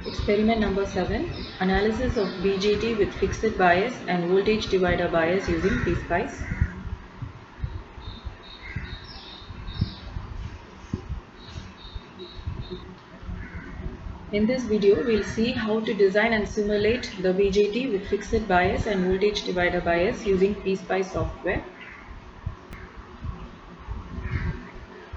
Experiment number 7. Analysis of BJT with fixed bias and voltage divider bias using PSPICE. In this video, we will see how to design and simulate the BJT with fixed bias and voltage divider bias using PSPICE software.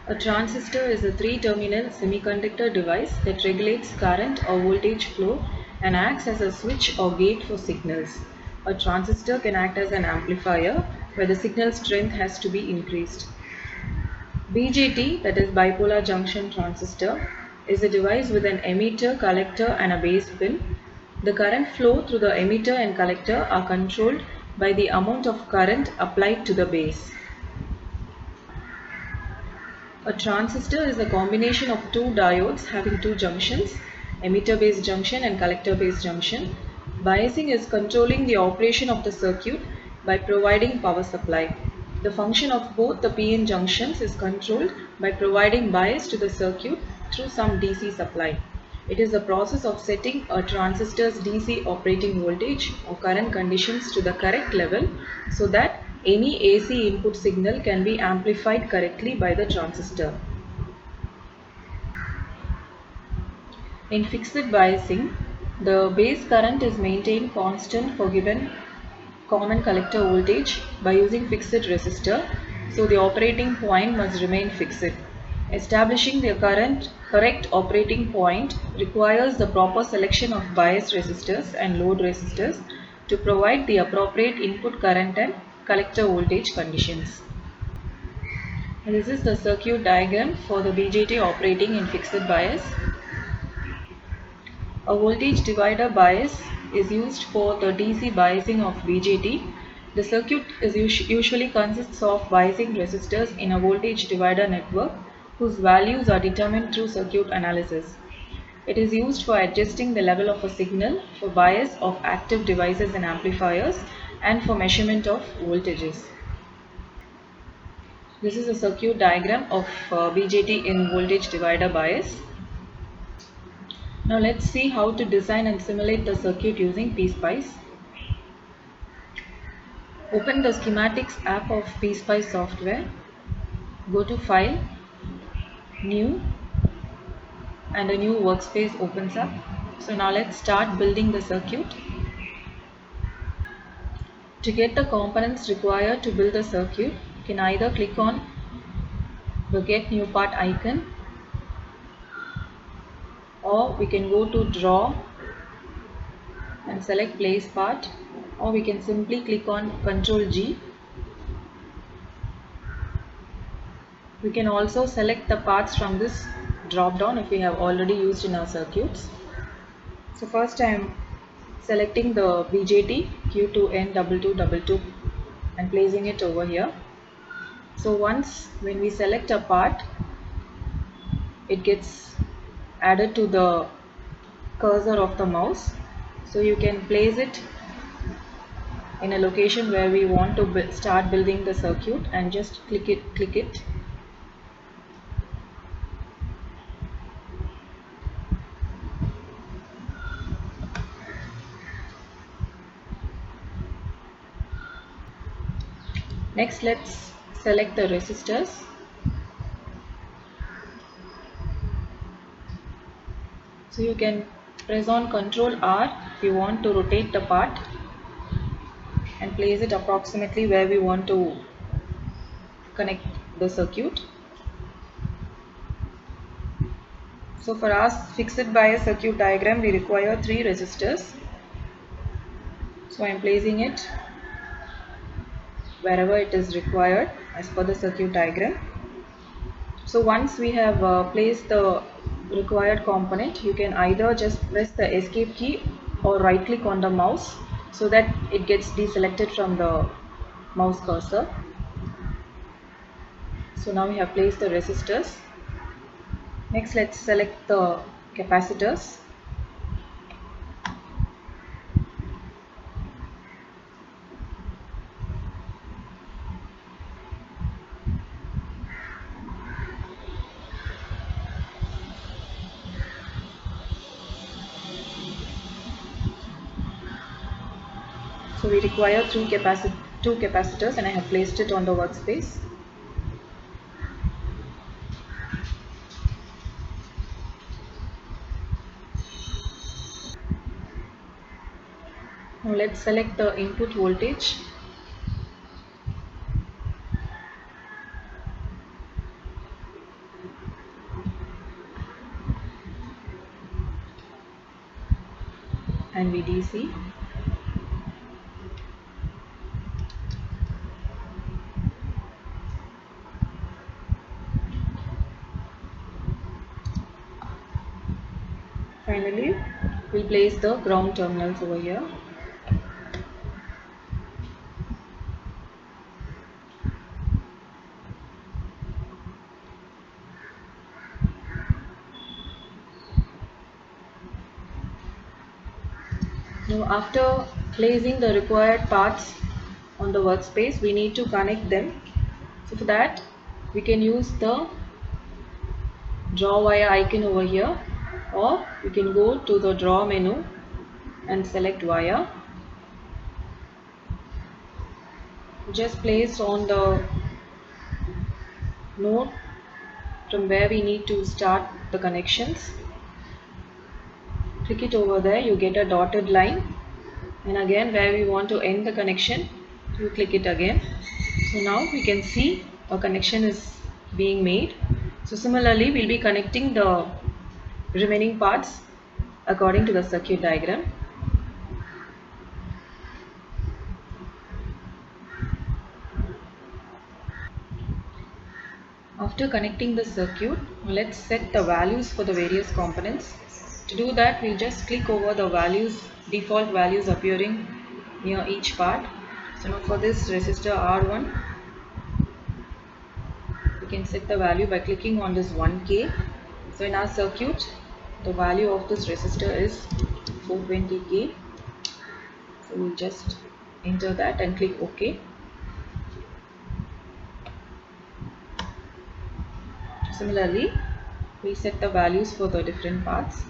A transistor is a three-terminal semiconductor device that regulates current or voltage flow and acts as a switch or gate for signals. A transistor can act as an amplifier where the signal strength has to be increased. BJT, that is bipolar junction transistor, is a device with an emitter, collector and a base pin. The current flow through the emitter and collector are controlled by the amount of current applied to the base. A transistor is a combination of two diodes having two junctions, emitter-base junction and collector-base junction. Biasing is controlling the operation of the circuit by providing power supply. The function of both the PN junctions is controlled by providing bias to the circuit through some DC supply. It is the process of setting a transistor's DC operating voltage or current conditions to the correct level so that any AC input signal can be amplified correctly by the transistor. In fixed biasing, the base current is maintained constant for given common collector voltage by using fixed resistor, so the operating point must remain fixed. Establishing the correct operating point requires the proper selection of bias resistors and load resistors to provide the appropriate input current and collector voltage conditions. And this is the circuit diagram for the BJT operating in fixed bias. A voltage divider bias is used for the DC biasing of BJT. The circuit usually consists of biasing resistors in a voltage divider network whose values are determined through circuit analysis. It is used for adjusting the level of a signal, for bias of active devices and amplifiers, and for measurement of voltages. This is a circuit diagram of BJT in voltage divider bias. Now let's see how to design and simulate the circuit using PSPICE. Open the schematics app of PSPICE software. Go to File, New, and a new workspace opens up. So now let's start building the circuit. To get the components required to build the circuit, you can either click on the Get New Part icon, or we can go to Draw and select Place Part, or we can simply click on Ctrl G. We can also select the parts from this drop down if we have already used in our circuits. So first I am selecting the BJT Q2N2222 and placing it over here. So once when we select a part, it gets added to the cursor of the mouse. So you can place it in a location where we want to start building the circuit and just click it. Next, let's select the resistors. So you can press on Ctrl R if you want to rotate the part and place it approximately where we want to connect the circuit. So for our fixed bias circuit diagram, we require 3 resistors. So I am placing it wherever it is required as per the circuit diagram. So once we have placed the required component, you can either just press the escape key or right click on the mouse so that it gets deselected from the mouse cursor. So now we have placed the resistors. Next, let's select the capacitors. So we require two capacitors and I have placed it on the workspace. Now let's select the input voltage. And VDC. Finally, we'll place the ground terminals over here. Now after placing the required parts on the workspace, we need to connect them. So for that, we can use the draw wire icon over here, or we can go to the draw menu and select wire. Just place on the node from where we need to start the connections. Click it over there, you get a dotted line, and again where we want to end the connection, you click it again. So now we can see a connection is being made. So similarly, we'll be connecting the remaining parts according to the circuit diagram. After connecting the circuit, let's set the values for the various components. To do that, we'll just click over the values, default values appearing near each part. So now for this resistor R1, we can set the value by clicking on this 1K. So in our circuit, the value of this resistor is 420K. So we'll just enter that and click OK. Similarly, we set the values for the different parts.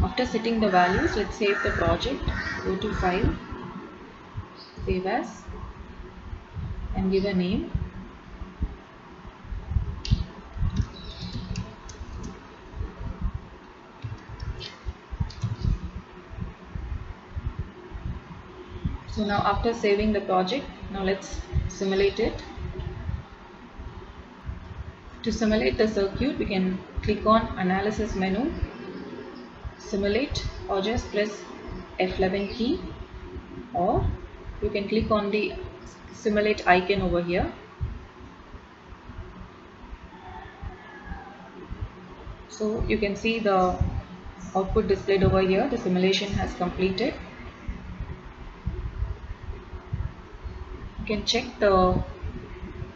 After setting the values, let's save the project. Go to File, Save As, and give a name. So now after saving the project, now let's simulate it. To simulate the circuit, we can click on Analysis menu, Simulate, or just press F11 key, or you can click on the Simulate icon over here. So you can see the output displayed over here. The simulation has completed. You can check the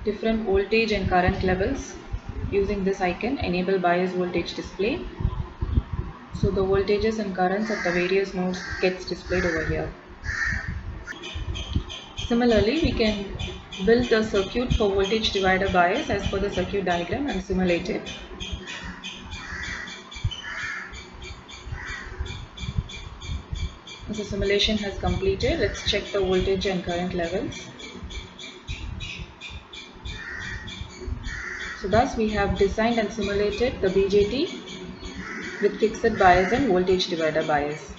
different voltage and current levels using this icon, Enable Bias Voltage Display. So the voltages and currents at the various nodes gets displayed over here. Similarly, we can build the circuit for voltage divider bias as per the circuit diagram and simulate it. As the simulation has completed, let's check the voltage and current levels. So thus we have designed and simulated the BJT with fixed bias and voltage divider bias.